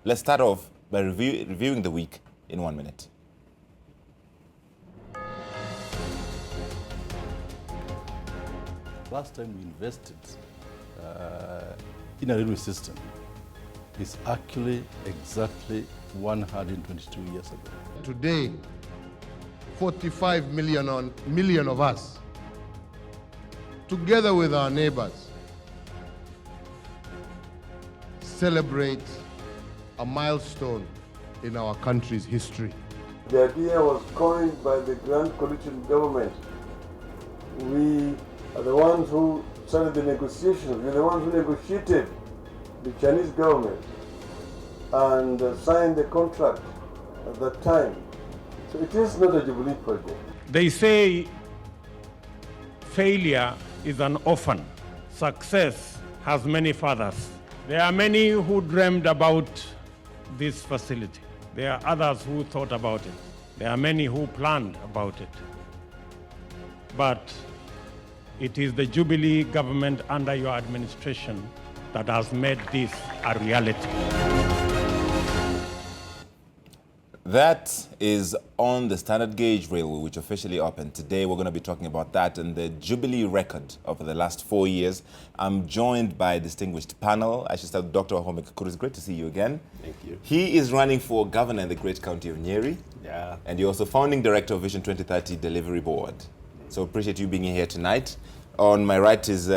Let's start off by reviewing the week in 1 minute. Last time we invested in a railway system is actually exactly 122 years ago. Today, 45 million of us, together with our neighbors, celebrate a milestone in our country's history. The idea was coined by the Grand Coalition government. We are the ones who started the negotiations. We're the ones who negotiated the Chinese government and signed the contract at that time. So it is not a Jubilee project. They say failure is an orphan. Success has many fathers. There are many who dreamed about this facility. There are others who thought about it. There are many who planned about it. But it is the Jubilee government under your administration that has made this a reality. That is on the standard gauge railway, which officially opened. Today we're going to be talking about that and the Jubilee record over the last 4 years. I'm joined by a distinguished panel. I should start with Dr Gakuru. It's great to see you again. Thank you. He is running for governor in the great county of Nyeri. Yeah. And you're also founding director of Vision 2030 Delivery Board. So appreciate you being here tonight. On my right is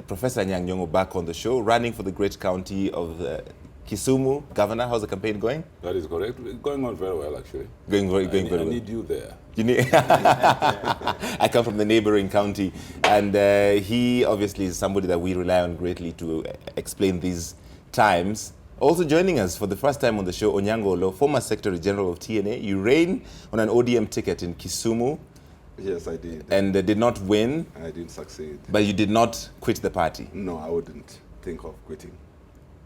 Professor Anyang Nyong'o back on the show, running for the great county of Kisumu. Governor, how's the campaign going? That is correct. Going on very well, actually. Going very well. I need you there. You need I come from the neighboring county, and he obviously is somebody that we rely on greatly to explain these times. Also joining us for the first time on the show, Onyango, oloo, former Secretary General of TNA. You ran on an ODM ticket in Kisumu. Yes, I did. And did not win. I didn't succeed. But you did not quit the party. No, I wouldn't think of quitting.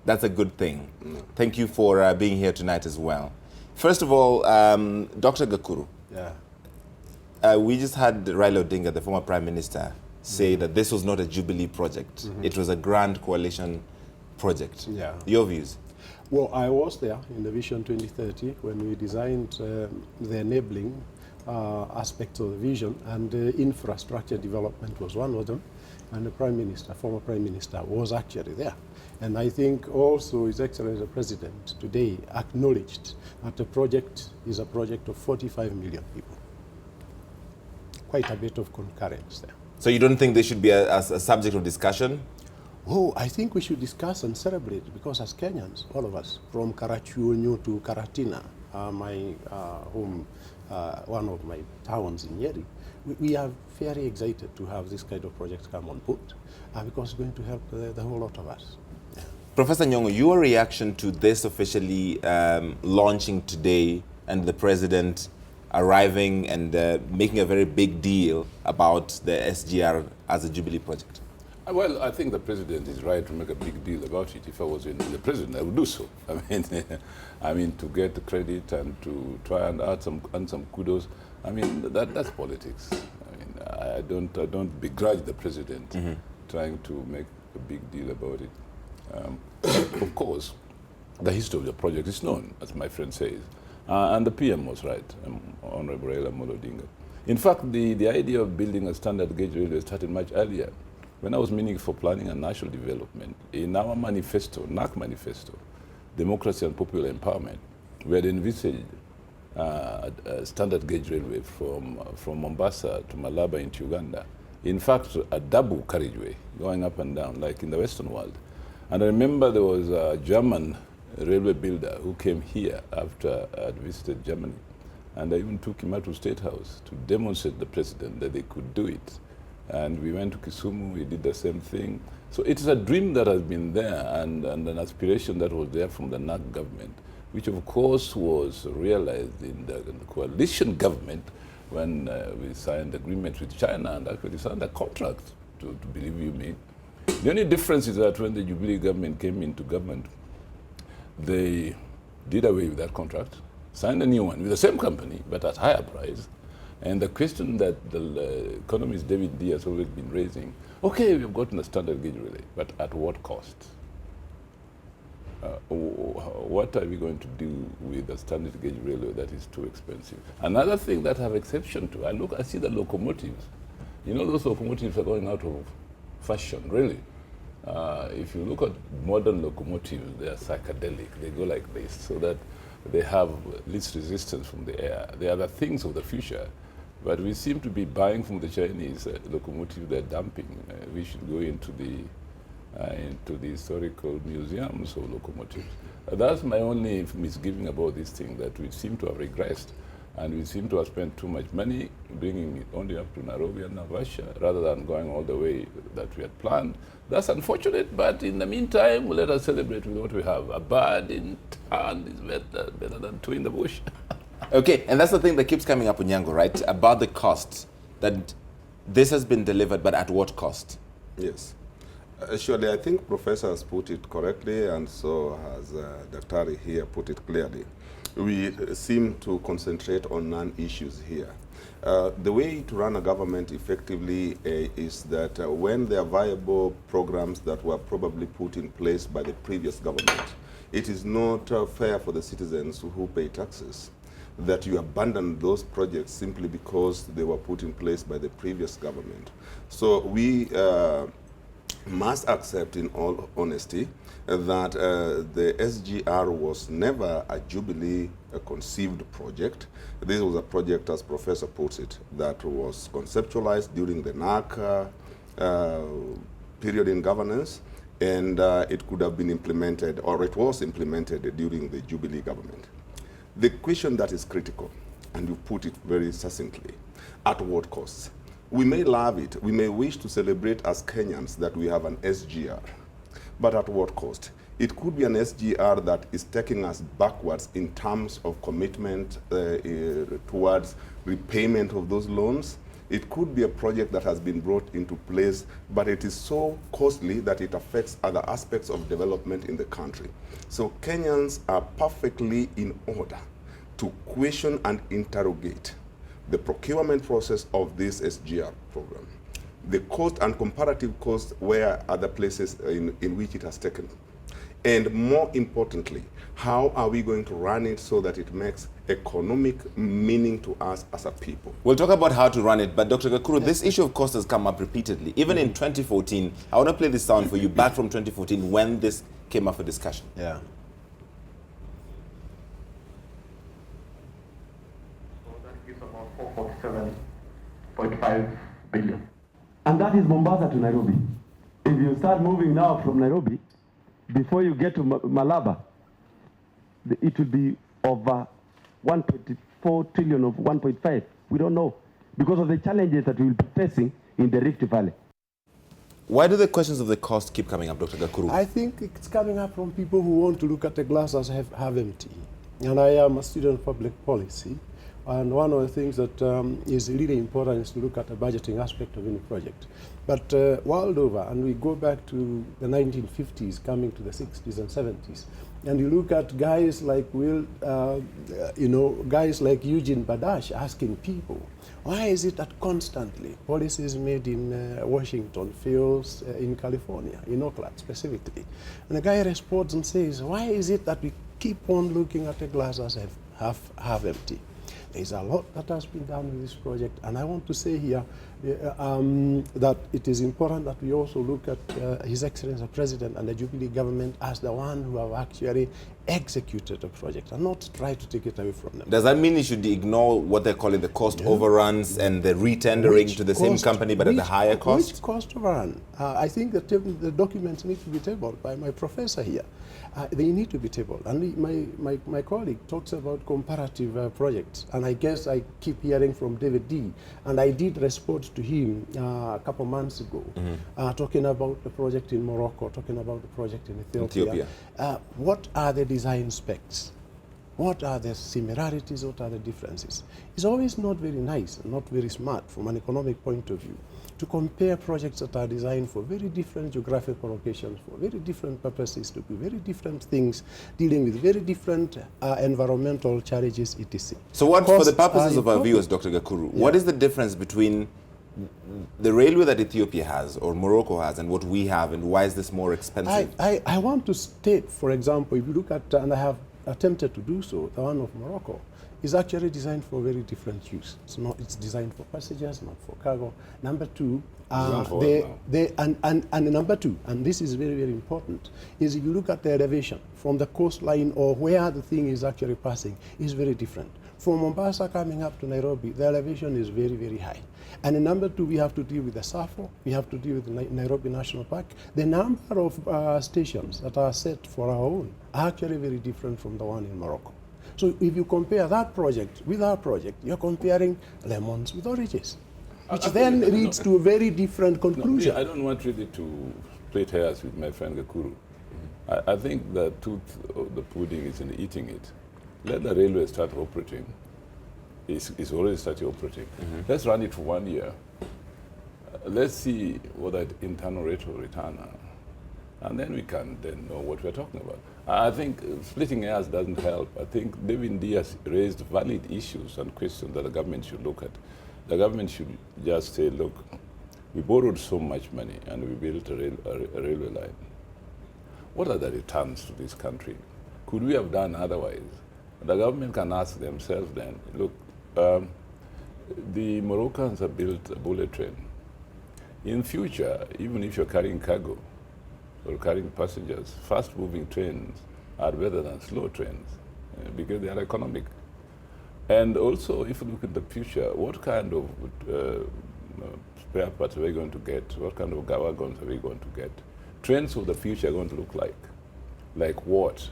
That's a good thing. No. Thank you for being here tonight as well. First of all, Dr. Gakuru. Yeah. We just had Raila Odinga, the former Prime Minister, say that this was not a Jubilee project. It was a grand coalition project. Yeah. Your views? Well, I was there in the Vision 2030 when we designed the enabling aspects of the vision, and infrastructure development was one of them. And the Prime Minister, former Prime Minister, was actually there. And I think also His Excellency the President today acknowledged that the project is a project of 45 million people. Quite a bit of concurrence there. So you don't think this should be a subject of discussion? Oh, I think we should discuss and celebrate, because as Kenyans, all of us, from Karachuonyo to Karatina, my home, one of my towns in Nyeri, we are very excited to have this kind of project come on board, because it's going to help the whole lot of us. Yeah. Professor Nyong'o, your reaction to this officially launching today and the President arriving and making a very big deal about the SGR as a Jubilee project? Well, I think the President is right to make a big deal about it. If I was in the President, I would do so. I mean, to get the credit and to try and add some kudos. I mean, that's politics. I don't begrudge the President trying to make a big deal about it. Of course, the history of the project is known, as my friend says. And the PM was right, Honorable Raila Odinga. In fact, the idea of building a standard gauge railway started much earlier. When I was Minister for Planning and National Development, in our manifesto, NAC manifesto, Democracy and Popular Empowerment, we had envisaged a standard gauge railway from Mombasa to Malaba into Uganda. In fact, a double carriageway going up and down, like in the Western world. And I remember there was a German railway builder who came here after I had visited Germany. And I even took him out to State House to demonstrate to the President that they could do it. And we went to Kisumu, we did the same thing. So it's a dream that has been there and an aspiration that was there from the NAC government, which of course was realized in the coalition government when we signed the agreement with China and actually signed a contract, to believe you me. The only difference is that when the Jubilee government came into government, they did away with that contract, signed a new one with the same company, but at higher price. And the question that the economist David D has always been raising, okay, we've gotten a standard gauge relay, but at what cost? what are we going to do with the standard gauge railway that is too expensive? Another thing that I have exception to, I see the locomotives. You know, those locomotives are going out of fashion, really. If you look at modern locomotives, they are psychedelic. They go like this, so that they have least resistance from the air. They are the things of the future. But we seem to be buying from the Chinese locomotives they're dumping. We should go into the historical museums of locomotives. That's my only misgiving about this thing, that we seem to have regressed, and we seem to have spent too much money bringing it only up to Nairobi and Naivasha rather than going all the way that we had planned. That's unfortunate, but in the meantime, let us celebrate with what we have. A bird in hand is better than two in the bush. Okay, and that's the thing that keeps coming up, Onyango, right? About the cost, that this has been delivered, but at what cost? Yes. Surely, I think Professor has put it correctly, and so has Dr. here put it clearly. We seem to concentrate on non-issues here. The way to run a government effectively is that when there are viable programs that were probably put in place by the previous government, it is not fair for the citizens who pay taxes that you abandon those projects simply because they were put in place by the previous government. So we must accept in all honesty that the SGR was never a Jubilee conceived project. This was a project, as Professor puts it, that was conceptualized during the NAC period in governance, and it could have been implemented, or it was implemented during the Jubilee government. The question that is critical, and you put it very succinctly, at what cost? We may love it, we may wish to celebrate as Kenyans that we have an SGR, but at what cost? It could be an SGR that is taking us backwards in terms of commitment towards repayment of those loans. It could be a project that has been brought into place, but it is so costly that it affects other aspects of development in the country. So Kenyans are perfectly in order to question and interrogate the procurement process of this SGR program, the cost and comparative cost where other places in which it has taken. And more importantly, how are we going to run it so that it makes economic meaning to us as a people? We'll talk about how to run it, but Dr. Gakuru, this issue of cost has come up repeatedly. Even in 2014, I want to play this sound for you back from 2014 when this came up for discussion. Yeah. So that gives about 447.5 billion. And that is Mombasa to Nairobi. If you start moving now from Nairobi, before you get to Malaba, it will be over 1.4 trillion of 1.5. We don't know, because of the challenges that we will be facing in the Rift Valley. Why do the questions of the cost keep coming up, Dr. Gakuru? I think it's coming up from people who want to look at the glass as half empty. And I am a student of public policy. And one of the things that is really important is to look at the budgeting aspect of any project. But world over, and we go back to the 1950s, coming to the 60s and 70s, and you look at guys like guys like Eugene Badash asking people, why is it that constantly policies made in Washington fails in California, in Oakland specifically? And the guy responds and says, why is it that we keep on looking at the glass as half empty? There's a lot that has been done with this project, and I want to say here that it is important that we also look at His Excellency the President and the Jubilee government as the one who have actually executed the project and not try to take it away from them. Does that mean you should ignore what they're calling the cost overruns and the retendering to the same company but at a higher cost? Which cost overrun? I think that the documents need to be tabled by my professor here. They need to be tabled. And my colleague talks about comparative projects, and I guess I keep hearing from David D. And I did respond to him a couple months ago, talking about the project in Morocco, talking about the project in Ethiopia. What are the design specs? What are the similarities? What are the differences? It's always not very nice and not very smart from an economic point of view to compare projects that are designed for very different geographical locations, for very different purposes, to do very different things, dealing with very different environmental challenges, etc. So what, for the purposes of our viewers, Dr. Gakuru, what is the difference between the railway that Ethiopia has or Morocco has and what we have, and why is this more expensive? I want to state, for example, if you look at, and I have attempted to do so, the one of Morocco is actually designed for very different use. It's designed for passengers, not for cargo. Number two, number two, and this is very, very important, is if you look at the elevation from the coastline or where the thing is actually passing is very different. From Mombasa coming up to Nairobi, the elevation is very, very high. And number two, we have to deal with the SAFO, we have to deal with the Nairobi National Park. The number of stations that are set for our own are actually very different from the one in Morocco. So if you compare that project with our project, you're comparing lemons with oranges, which then leads to a very different conclusion. No, I don't want really to split hairs with my friend Gakuru. I think the truth of the pudding is in eating it. Let the railway start operating. It's already started operating. Let's run it for 1 year. Let's see what that internal rate of return are. And then we can then know what we're talking about. I think splitting hairs doesn't help. I think David Diaz raised valid issues and questions that the government should look at. The government should just say, look, we borrowed so much money and we built a railway line. What are the returns to this country? Could we have done otherwise? The government can ask themselves then, look, the Moroccans have built a bullet train. In future, even if you're carrying cargo or carrying passengers, fast-moving trains are better than slow trains because they are economic. And also, if you look at the future, what kind of spare parts are we going to get? What kind of wagons are we going to get? Trains of the future are going to look like? Like what?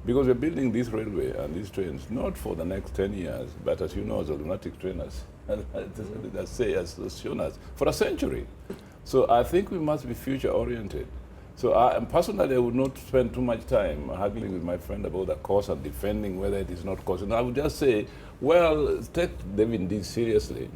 Because we're building this railway and these trains not for the next 10 years, but as you know, as a lunatic trainers, has shown us, for a century. So I think we must be future-oriented. So personally, I would not spend too much time haggling with my friend about the cost and defending whether it is not cost. And I would just say, well, take David D seriously.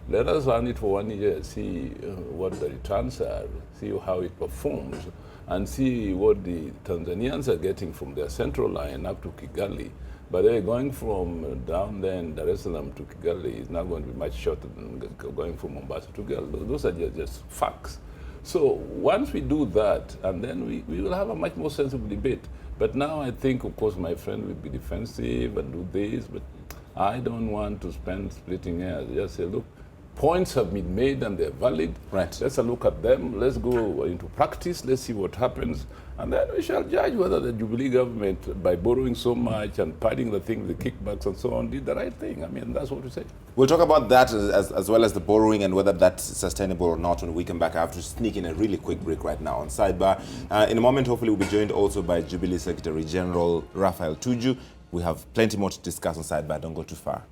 Let us run it for 1 year, see what the returns are, see how it performs, and see what the Tanzanians are getting from their central line up to Kigali. But they're going from down there in Dar es Salaam to Kigali is not going to be much shorter than going from Mombasa to Kigali. Those are just facts. So once we do that, and then we will have a much more sensible debate. But now I think, of course, my friend will be defensive and do this, but I don't want to spend splitting hairs. Just say, look, points have been made and they're valid. Right. Let's look at them. Let's go into practice. Let's see what happens. And then we shall judge whether the Jubilee government, by borrowing so much and padding the thing, the kickbacks and so on, did the right thing. I mean, that's what we say. We'll talk about that as well as the borrowing and whether that's sustainable or not when we come back. I have to sneak in a really quick break right now on Sidebar. In a moment, hopefully, we'll be joined also by Jubilee Secretary General Raphael Tuju. We have plenty more to discuss on Sidebar. Don't go too far.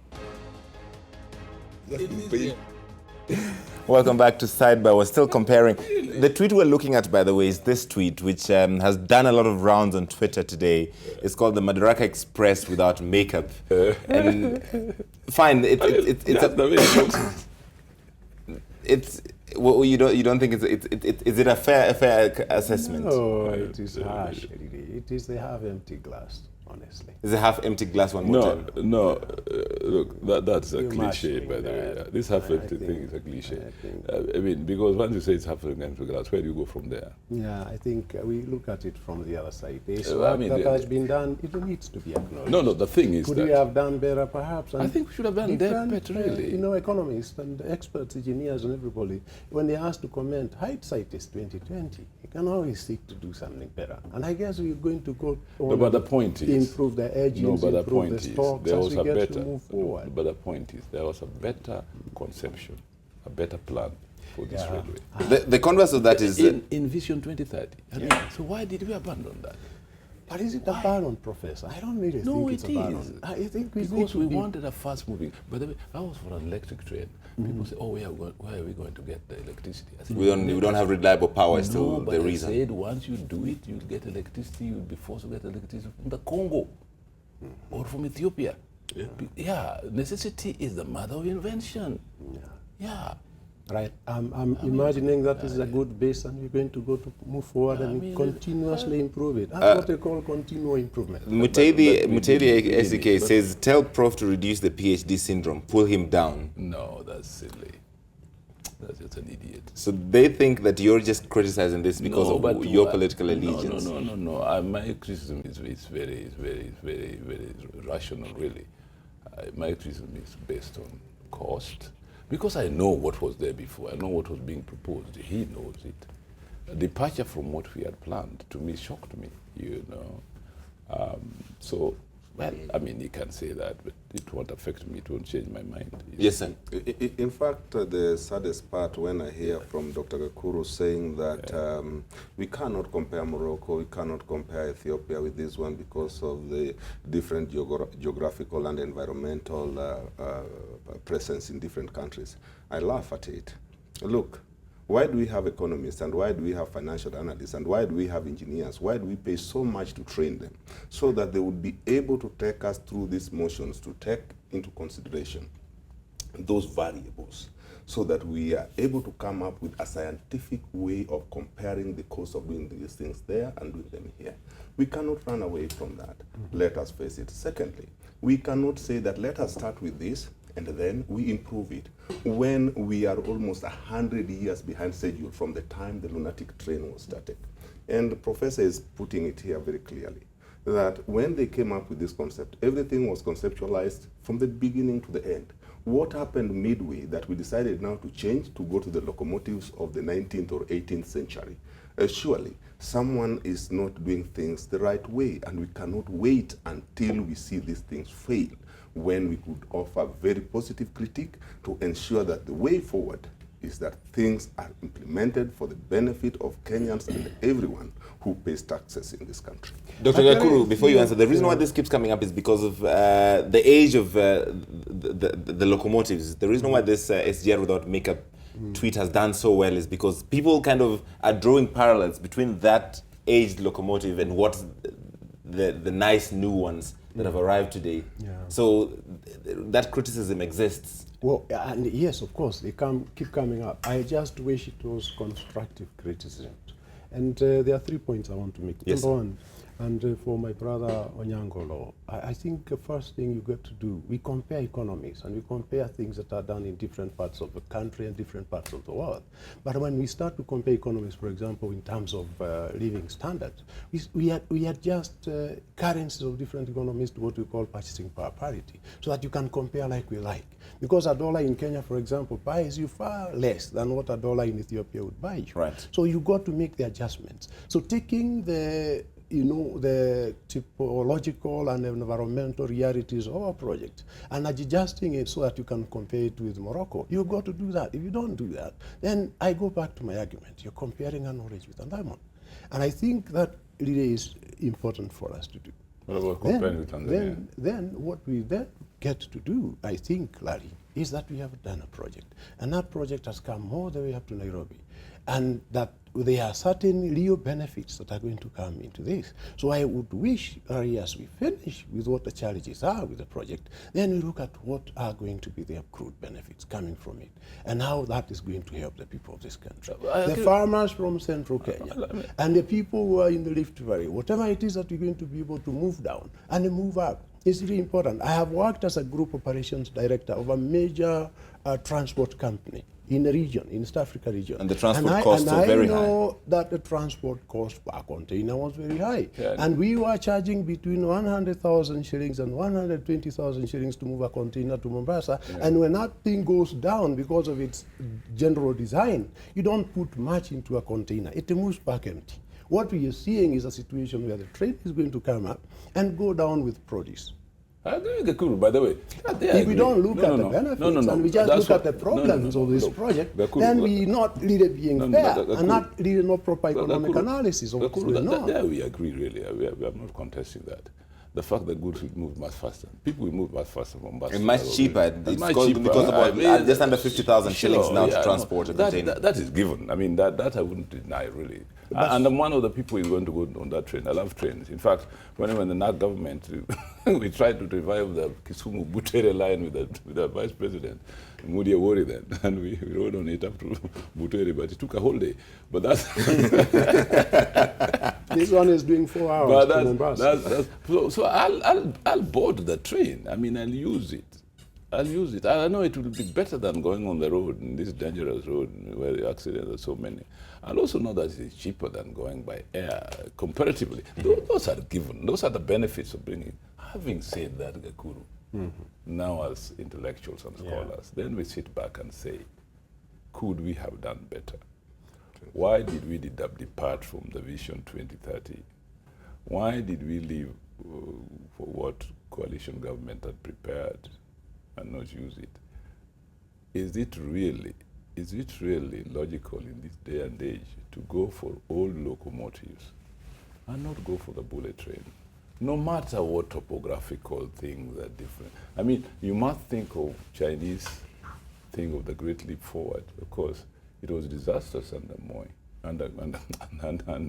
Welcome back to Sidebar. We're still comparing. The tweet we're looking at, by the way, is this tweet, which has done a lot of rounds on Twitter today. It's called the Madaraka Express without makeup. And fine, it's well, you don't think is it a fair assessment? No, it is harsh. It is the half empty glass. Honestly, is a half-empty glass one more time? No. Look, that's a cliche, by the way. This half-empty thing is a cliche. I mean, because once you say it's half-empty glass, where do you go from there? Yeah, I think we look at it from the other side. There's work that has been done. It needs to be acknowledged. No. The thing is, could we have done better, perhaps? I think we should have done better, really. Economists and experts, engineers, and everybody, when they asked to comment, hindsight is 2020. You can always seek to do something better. And I guess we're going to go on. No, but the point is, improve the engines, improve the stocks as we get to move forward. But the point is, there was a better conception, a better plan for this railway. The converse of that is... In Vision 2030. I mean, so why did we abandon that? But is it abandoned, Professor? I don't really think it's abandoned. I think because we wanted a fast-moving. By the way, I was for an electric train. People say, "Oh, where are we going to get the electricity?" I said, we don't have reliable power. Is still the reason. I said, once you do it, you'll get electricity. You'll be forced to get electricity from the Congo or from Ethiopia. Yeah, necessity is the mother of invention. Yeah. Right. I'm imagining that is a good base, and we're going to move forward and continuously improve it. That's what they call continual improvement. Mutedi SK says, tell Prof to reduce the PhD syndrome, pull him down. No, that's silly. That's just an idiot. So they think that you're just criticizing this because of your political allegiance. No. My criticism is very rational, really. My criticism is based on cost, because I know what was there before. I know what was being proposed. He knows it. A departure from what we had planned, to me, shocked me, you know. So, well, I mean, you can say that, but it won't affect me. It won't change my mind. Yes, sir. In fact, the saddest part when I hear from Dr. Gakuru saying that we cannot compare Morocco, we cannot compare Ethiopia with this one because of the different geographical and environmental presence in different countries. I laugh at it. Look, why do we have economists, and why do we have financial analysts, and why do we have engineers? Why do we pay so much to train them? So that they would be able to take us through these motions, to take into consideration those variables, so that we are able to come up with a scientific way of comparing the cost of doing these things there and doing them here. We cannot run away from that. Let us face it. Secondly, we cannot say that let us start with this and then we improve it when we are almost 100 years behind schedule from the time the lunatic train was started. And the professor is putting it here very clearly, that when they came up with this concept, everything was conceptualized from the beginning to the end. What happened midway that we decided now to change to go to the locomotives of the 19th or 18th century? Surely, someone is not doing things the right way, and we cannot wait until we see these things fail, when we could offer very positive critique to ensure that the way forward is that things are implemented for the benefit of Kenyans and everyone who pays taxes in this country. Dr. Gakuru, before you answer, the reason why this keeps coming up is because of the age of the locomotives. The reason why this SGR without makeup tweet has done so well is because people kind of are drawing parallels between that aged locomotive and what's the nice new ones that have arrived today. Yeah. So that criticism exists. Well, and yes, of course, they keep coming up. I just wish it was constructive criticism. And there are 3 points I want to make. Yes. Number one, and for my brother Onyango, I think the first thing you got to do, we compare economies and we compare things that are done in different parts of the country and different parts of the world. But when we start to compare economies, for example, in terms of living standards, we adjust currencies of different economies to what we call purchasing power parity, so that you can compare like we like. Because a dollar in Kenya, for example, buys you far less than what a dollar in Ethiopia would buy you. Right. So you got to make the adjustments. So taking the typological and environmental realities of our project and adjusting it so that you can compare it with Morocco, you've got to do that. If you don't do that, then I go back to my argument. You're comparing an orange with a lemon. And I think that really is important for us to do. What about comparing with Tanzania? Then what we then get to do, I think, Larry, is that we have done a project. And that project has come all the way up to Nairobi. And that there are certain real benefits that are going to come into this. So I would wish, as we finish with what the challenges are with the project, then we look at what are going to be the accrued benefits coming from it, and how that is going to help the people of this country. The farmers from central Kenya, and the people who are in the Rift Valley, whatever it is that we're going to be able to move down and move up, is really important. I have worked as a group operations director of a major transport company in the region, in East Africa region. And the transport costs are very high. And I know that the transport cost per container was very high. Yeah. And we were charging between 100,000 shillings and 120,000 shillings to move a container to Mombasa. Yeah. And when that thing goes down because of its general design, you don't put much into a container. It moves back empty. What we are seeing is a situation where the train is going to come up and go down with produce. I agree with Gakuru, by the way. If we don't look at the benefits and we just look at the problems of this project, Gakuru, then we're not really being fair and not really no proper economic analysis of what's going on. There we agree, really. We are not contesting that. The fact that goods will move much faster. People will move much faster from Mombasa. And much cheaper. It's much because cheaper. about just under 50,000 shillings now to transport a container. That is given. I mean, that I wouldn't deny, really. And I'm one of the people who is going to go on that train. I love trains. In fact, when we were in the NAC government, we tried to revive the Kisumu-Butere line with the vice president, Mudi Awori then, and we rode on it up to Butere, but it took a whole day. But that's... This one is doing 4 hours to Mombasa. So I'll board the train. I mean, I'll use it. I'll use it. I know it will be better than going on the road, in this dangerous road where the accidents are so many. I'll also know that it's cheaper than going by air, comparatively. Those are given. Those are the benefits of bringing. Having said that, Gakuru, now as intellectuals and scholars, then we sit back and say, could we have done better? Why did we depart from the Vision 2030? Why did we leave for what coalition government had prepared and not use it? Is it really logical in this day and age to go for old locomotives and not go for the bullet train? No matter what topographical things are different. I mean, you must think of Chinese thing of the Great Leap Forward. Of course, it was disastrous under Moi, under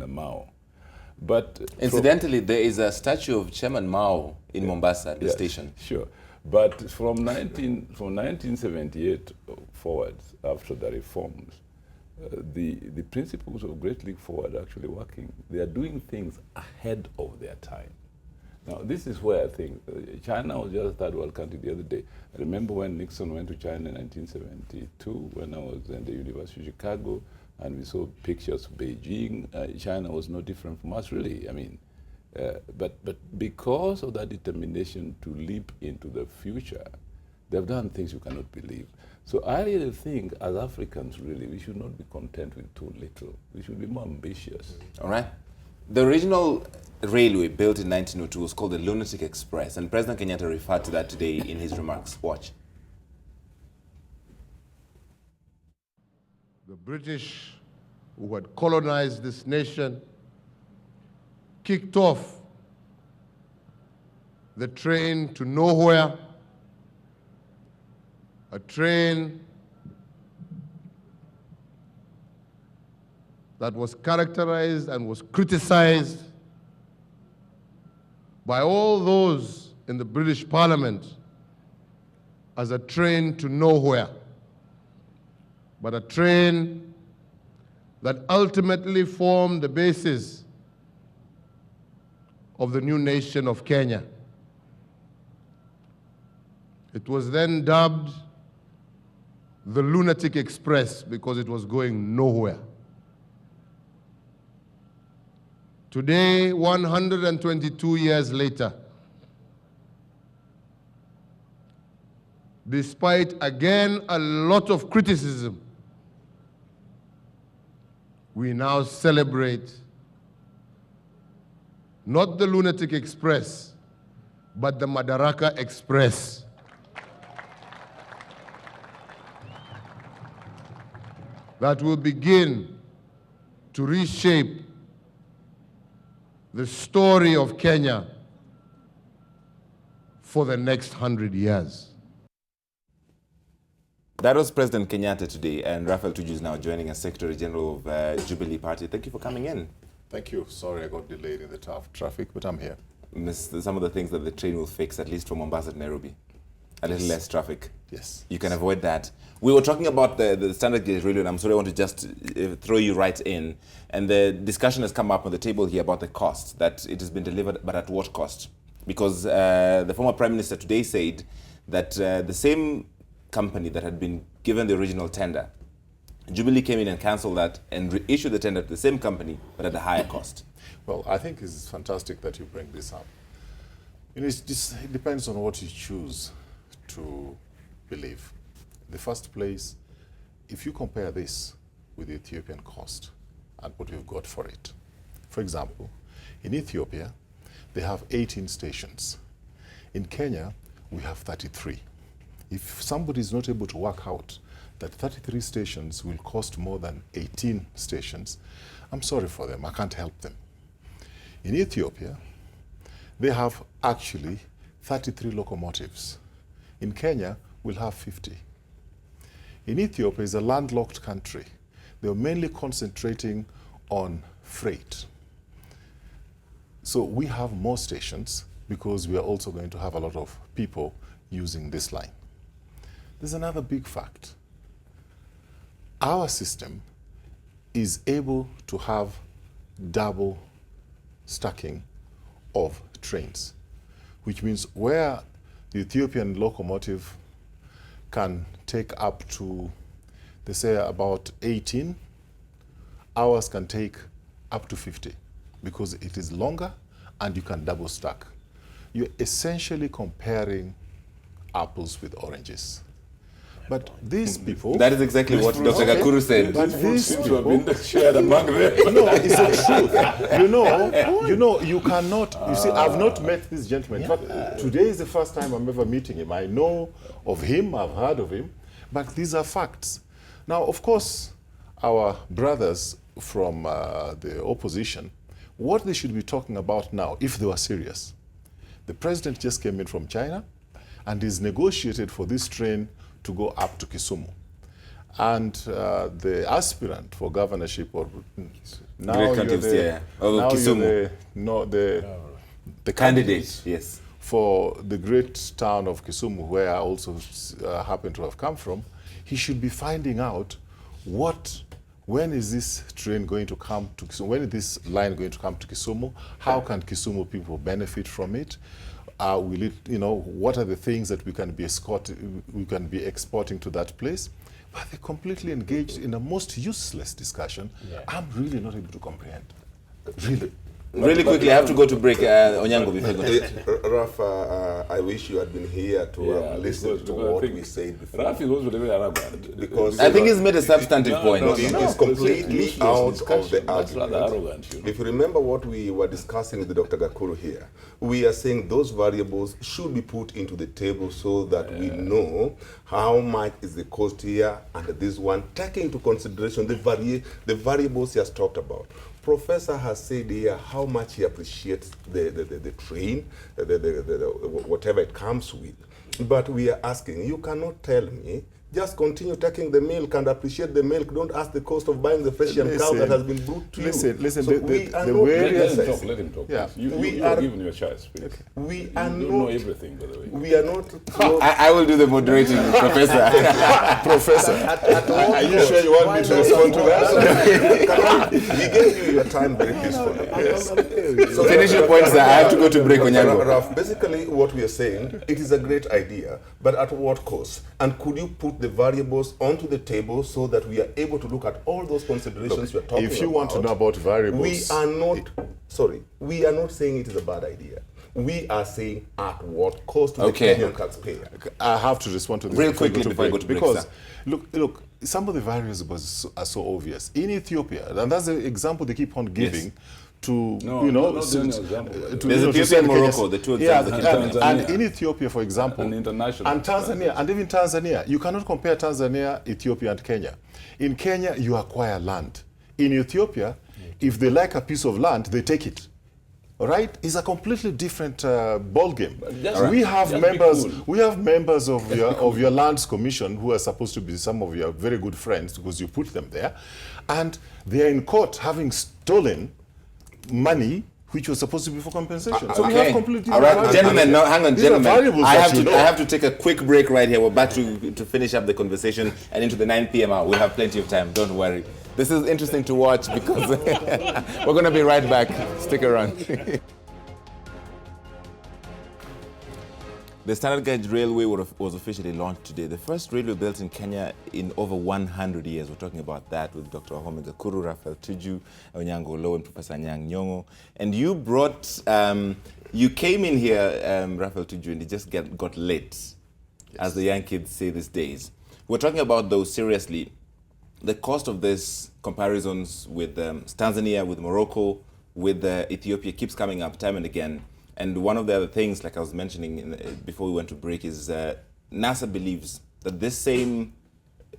Mao. But incidentally, there is a statue of Chairman Mao in Mombasa at the station. Sure. But from 1978 forwards, after the reforms, the principles of Great Leap Forward are actually working. They are doing things ahead of their time. Now, this is where I think China was just a third world country the other day. I remember when Nixon went to China in 1972, when I was in the University of Chicago, and we saw pictures of Beijing. China was no different from us, really. I mean, but because of that determination to leap into the future, they've done things you cannot believe. So I really think, as Africans, really, we should not be content with too little. We should be more ambitious. All right. The original railway built in 1902 was called the Lunatic Express, and President Kenyatta referred to that today in his remarks. Watch. The British, who had colonized this nation, kicked off the train to nowhere, a train that was characterized and was criticized by all those in the British Parliament as a train to nowhere, but a train that ultimately formed the basis of the new nation of Kenya. It was then dubbed the Lunatic Express because it was going nowhere. Today, 122 years later, despite again a lot of criticism, we now celebrate not the Lunatic Express, but the Madaraka Express. That will begin to reshape the story of Kenya for the next 100 years. That was President Kenyatta today, and Raphael Tuju is now joining as Secretary General of Jubilee Party. Thank you for coming in. Thank you. Sorry I got delayed in the tough traffic, but I'm here. Some of the things that the train will fix, at least from Mombasa to Nairobi. A little less traffic. Yes. You can avoid that. We were talking about the standard gauge railway, and I'm sorry, I want to just throw you right in. And the discussion has come up on the table here about the cost, that it has been delivered, but at what cost? Because the former Prime Minister today said that the same company that had been given the original tender, Jubilee came in and cancelled that and reissued the tender to the same company, but at a higher cost. Well, I think it's fantastic that you bring this up. It depends on what you choose to believe. In the first place, if you compare this with the Ethiopian cost and what we've got for it. For example, in Ethiopia, they have 18 stations. In Kenya, we have 33. If somebody is not able to work out that 33 stations will cost more than 18 stations, I'm sorry for them, I can't help them. In Ethiopia, they have actually 33 locomotives. In Kenya, we'll have 50. In Ethiopia, it's a landlocked country. They're mainly concentrating on freight. So we have more stations because we are also going to have a lot of people using this line. There's another big fact. Our system is able to have double stacking of trains, which means where the Ethiopian locomotive can take up to, they say, about 18. Ours can take up to 50 because it is longer and you can double stack. You're essentially comparing apples with oranges. But these people... That is exactly what Dr. Gakuru said. But these people... been shared among them. No, it's the truth. You know, you cannot... You see, I've not met this gentleman. In fact, today is the first time I'm ever meeting him. I know of him, I've heard of him, but these are facts. Now, of course, our brothers from the opposition, what they should be talking about now, if they were serious, the president just came in from China and is negotiated for this train to go up to Kisumu. And the aspirant for governorship, or now you're the, now Kisumu. The candidate, yes, for the great town of Kisumu, where I also happen to have come from, he should be finding out when is this train going to come to Kisumu? When is this line going to come to Kisumu? How can Kisumu people benefit from it? Will it, what are the things that we can be exporting to that place? But they're completely engaged in a most useless discussion. Yeah. I'm really not able to comprehend. Really. Really quickly, I have to go to break. Onyango, before going. Rafa, I wish you had been here to have listened to what we said before. Because I think he's made a substantive point. It's completely out of the argument. If you remember what we were discussing with Dr. Gakuru here, we are saying those variables should be put into the table so that we know how much is the cost here under this one, taking into consideration the variables he has talked about. Professor has said here how much he appreciates the train, whatever it comes with. But we are asking, you cannot tell me, just continue taking the milk and appreciate the milk. Don't ask the cost of buying the Fresian cow that has been brought to you. Listen, so let him talk. Yeah. You are given your choice, please. Okay. We are you not know everything, by the way. We are not. I will do the moderating, Professor. Professor, are you sure you want me to respond to that? We gave you your time very peacefully. Yes. So finish your points, sir. I have to go to break, Onyango. Raf, basically what we are saying, it is a great idea, but at what cost? And could you put the variables onto the table so that we are able to look at all those considerations we are talking about? If you want to know about variables... we are not saying it is a bad idea. We are saying at what cost to the Kenyan taxpayer. I have to respond to this real quickly before I go to break, because look, some of the variables are so obvious. In Ethiopia, and that's the example they keep on giving, yes. To there's Ethiopia and Morocco, the two examples. And in Ethiopia, for example, and Tanzania, and even Tanzania, you cannot compare Tanzania, Ethiopia, and Kenya. In Kenya, you acquire land. In Ethiopia, if they like a piece of land, they take it. All right, it's a completely different ball game. Right. We have members of your lands commission who are supposed to be some of your very good friends because you put them there, and they are in court having stolen money which was supposed to be for compensation. So we have completely all right, gentlemen. No, hang on, gentlemen. I have to take a quick break right here. We're back to finish up the conversation and into the 9 p.m. hour. We'll have plenty of time. Don't worry. This is interesting to watch because we're going to be right back. Stick around. The Standard Gauge Railway was officially launched today. The first railway built in Kenya in over 100 years. We're talking about that with Dr. Gakuru, Raphael Tuju, Onyango, oloo, and Professor Anyang Nyong'o. And you brought, you came in here, Raphael Tuju, and it just got late, yes, as the young kids say these days. We're talking about, though, seriously, the cost of this comparisons with Tanzania, with Morocco, with Ethiopia keeps coming up time and again. And one of the other things, like I was mentioning before we went to break, is NASA believes that this same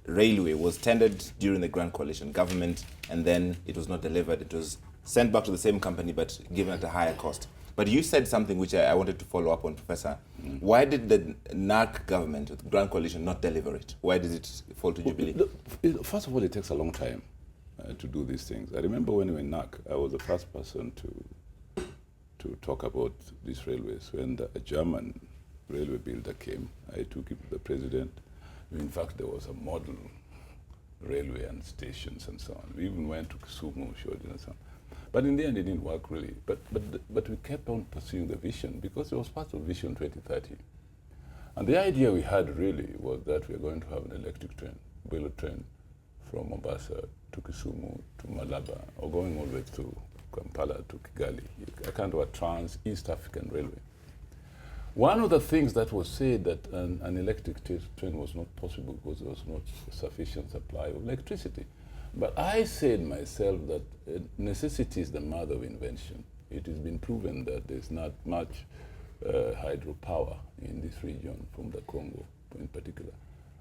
railway was tendered during the Grand Coalition government, and then it was not delivered. It was sent back to the same company, but given at a higher cost. But you said something which I wanted to follow up on, Professor. Why did the NARC government, the Grand Coalition, not deliver it? Why did it fall to Jubilee? First of all, it takes a long time to do these things. I remember when we were in NARC, I was the first person to talk about these railways. When the German railway builder came, I took it to the president. In fact, there was a model railway and stations and so on. We even went to Kisumu, showed it and so on. But in the end, it didn't work really. But we kept on pursuing the vision because it was part of Vision 2030. And the idea we had really was that we are going to have an electric train, bullet train, from Mombasa to Kisumu to Malaba, or going all the way to Kampala to Kigali, a kind of a trans-East African railway. One of the things that was said that an electric train was not possible because there was not sufficient supply of electricity. But I said myself that necessity is the mother of invention. It has been proven that there's not much hydropower in this region from the Congo in particular.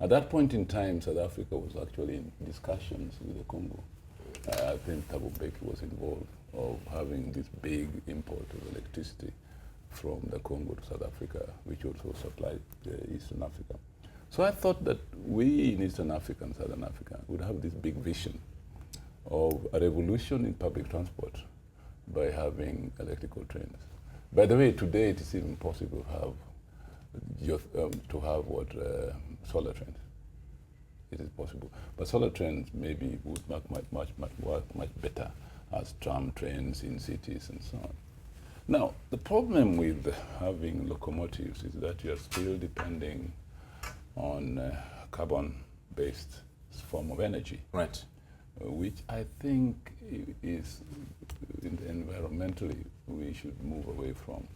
At that point in time, South Africa was actually in discussions with the Congo. I think Thabo Mbeki was involved of having this big import of electricity from the Congo to South Africa, which also supplied Eastern Africa. So I thought that we in Eastern Africa and Southern Africa would have this big vision of a revolution in public transport by having electrical trains. By the way, today it is even possible to have solar trains. It is possible, but solar trains maybe would work much better as tram trains in cities and so on. Now, the problem with having locomotives is that you are still depending on carbon-based form of energy, Right. Which I think is environmentally we should move away from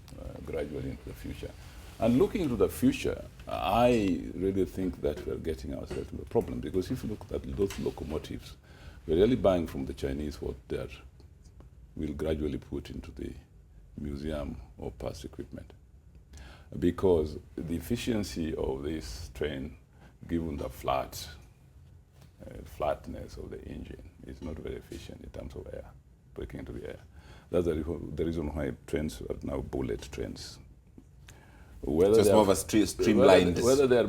gradually into the future. And looking into the future, I really think that we're getting ourselves into a problem, because if you look at those locomotives, we're really buying from the Chinese what they will gradually put into the museum or past equipment. Because the efficiency of this train, given the flatness of the engine, is not very efficient in terms of air, breaking into the air. That's the reason why trains are now bullet trains. Whether So it's more of a streamlined. Whether they are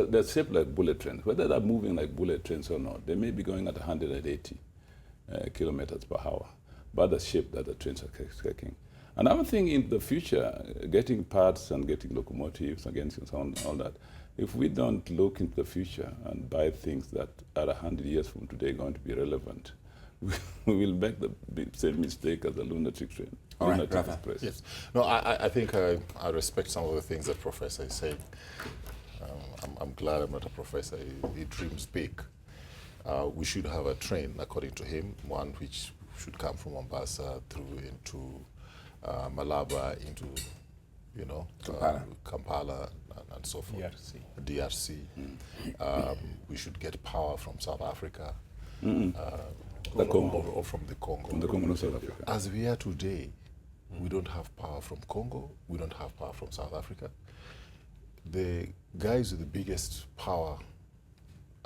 they're shaped like bullet trains. Whether they're moving like bullet trains or not, they may be going at 180 kilometers per hour, but the shape that the trains are taking. Another thing in the future, getting parts and getting locomotives and all that, if we don't look into the future and buy things that are 100 years from today going to be relevant, we will make the same mistake as the lunatic train. All right, Rafa. Yes. No, I think I respect some of the things that Professor is saying. I'm glad I'm not a professor. He dreams big. We should have a train, according to him, one which should come from Mombasa through into Malaba, into, Kampala and so forth. DRC. We should get power from South Africa. The Congo. Or from the Congo. From the Congo, not South Africa. As we are today, we don't have power from Congo, we don't have power from South Africa. The guys with the biggest power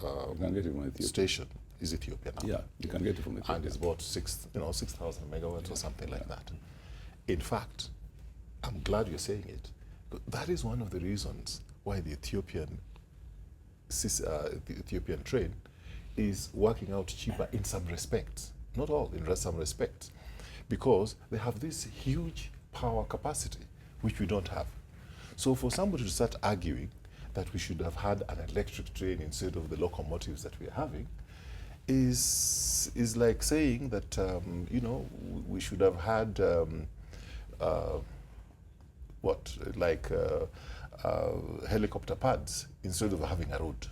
You can get it from Ethiopia. station is Ethiopia now. Yeah, you can get it from Ethiopia. And it's about 6,000 megawatts or something like that. In fact, I'm glad you're saying it. That is one of the reasons why the Ethiopian train is working out cheaper in some respects. Not all, in some respects. Because they have this huge power capacity, which we don't have. So for somebody to start arguing that we should have had an electric train instead of the locomotives that we're having is like saying that, we should have had, helicopter pads instead of having a road.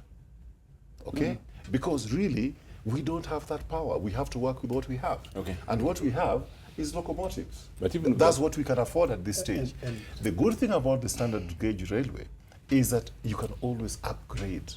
Okay? Because really, we don't have that power. We have to work with what we have. Okay. And what we have is locomotives. But even that's what we can afford at this stage. The good thing about the standard gauge railway is that you can always upgrade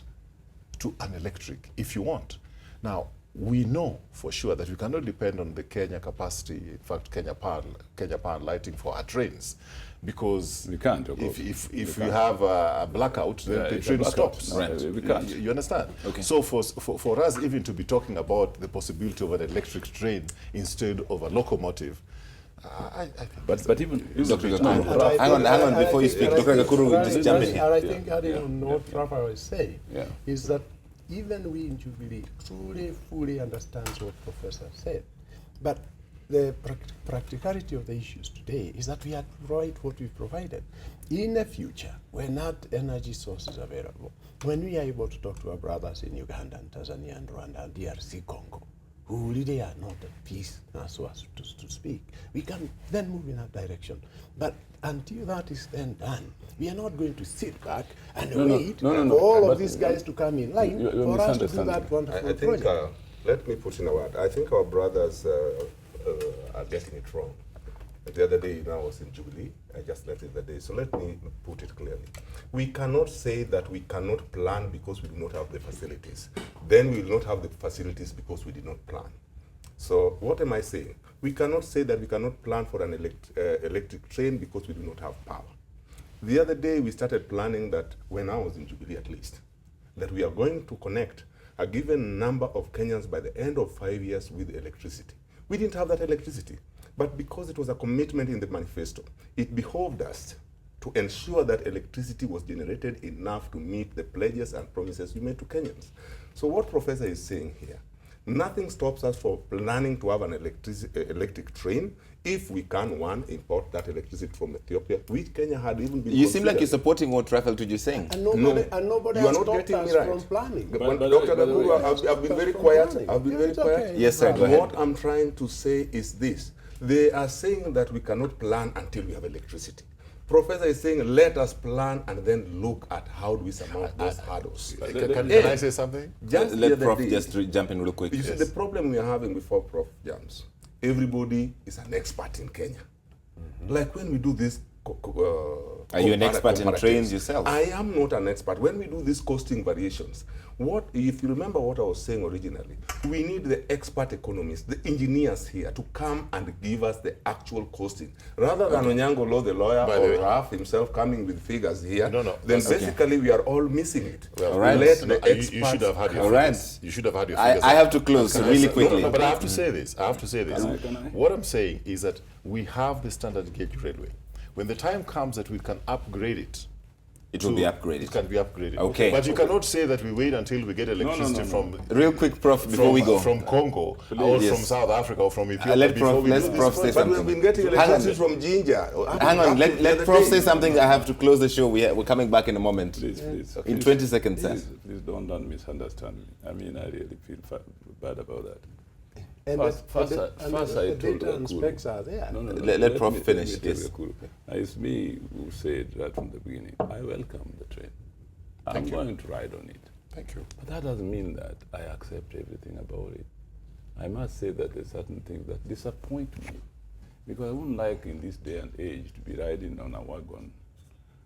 to an electric if you want. Now, we know for sure that we cannot depend on the Kenya capacity, in fact, Kenya Power and Lighting for our trains, because we can't. If we have a blackout, then the train stops. Right. We can't. You understand? Okay. So for us even to be talking about the possibility of an electric train instead of a locomotive, I think. But even Dr. Gakuru, hang on before you speak. Dr. Gakuru, just jump in here. And I think adding on what Raphael is saying Yeah. is that even we in Jubilee fully understands what Professor said. But the practicality of the issues today is that we have to provide what we've provided. In the future, when that energy source is available, when we are able to talk to our brothers in Uganda and Tanzania and Rwanda and DRC Congo, who really are not at peace, so as to speak, we can then move in that direction. But until that is then done, we are not going to sit back and wait for all of these guys to come in line for us to do that wonderful project. Let me put in a word. I think our brothers are getting it wrong. The other day, I was in Jubilee. I just left it the day. So let me put it clearly. We cannot say that we cannot plan because we do not have the facilities. Then we will not have the facilities because we did not plan. So what am I saying? We cannot say that we cannot plan for an electric train because we do not have power. The other day, we started planning that, when I was in Jubilee at least, that we are going to connect a given number of Kenyans by the end of 5 years with electricity. We didn't have that electricity, but because it was a commitment in the manifesto, it behoved us to ensure that electricity was generated enough to meet the pledges and promises we made to Kenyans. So what Professor is saying here, nothing stops us from planning to have an electric train if we can, one, import that electricity from Ethiopia, which Kenya had even been You seem like you're supporting what Raphael Tuju is saying. And nobody has stopped us from planning. Dr. Gakuru, I've been very quiet. I've been very quiet. Yes, sir, go ahead. What I'm trying to say is this. They are saying that we cannot plan until we have electricity. Professor is saying, let us plan and then look at how do we surmount those hurdles. Can I say something? Let Prof just jump in real quick. You see, the problem we are having before Prof jumps, everybody is an expert in Kenya. Like when we do this... Are you an expert in trains yourself? I am not an expert. When we do these costing variations, if you remember what I was saying originally, we need the expert economists, the engineers here to come and give us the actual costing. Rather than Onyango, the lawyer, or Raf himself coming with figures here, then basically we are all missing it. Well, all right. You should have had your figures. You should have had your figures. I have to close really quickly. But I have to say this. What I'm saying is that we have the standard gauge railway. When the time comes that we can upgrade it, it will be upgraded. It can be upgraded. Okay. But you cannot say that we wait until we get electricity from... Real quick, Prof, before we go. From Congo, or from South Africa, or from Ethiopia. Let Prof say something. But we've been getting electricity from Ginger. Hang on, let Prof say something. I have to close the show. We're coming back in a moment. Please. In 20 seconds, sir. Please don't misunderstand me. I mean, I really feel bad about that. And First, I told data and specs are there. Let Prof finish. Yes. It's me who said right from the beginning, I welcome the train. I'm going to ride on it. Thank you. But that doesn't mean that I accept everything about it. I must say that there's certain things that disappoint me, because I wouldn't like in this day and age to be riding on a wagon,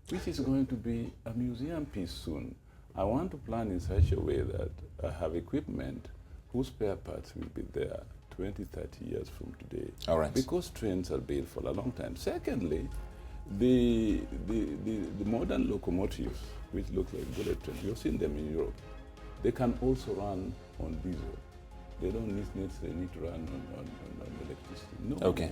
which is going to be a museum piece soon. I want to plan in such a way that I have equipment whose spare parts will be there 20, 30 years from today. All right. Because trains are built for a long time. Secondly, the modern locomotives, which look like bullet trains, you've seen them in Europe, they can also run on diesel. They don't necessarily need to run on electricity. No. Okay.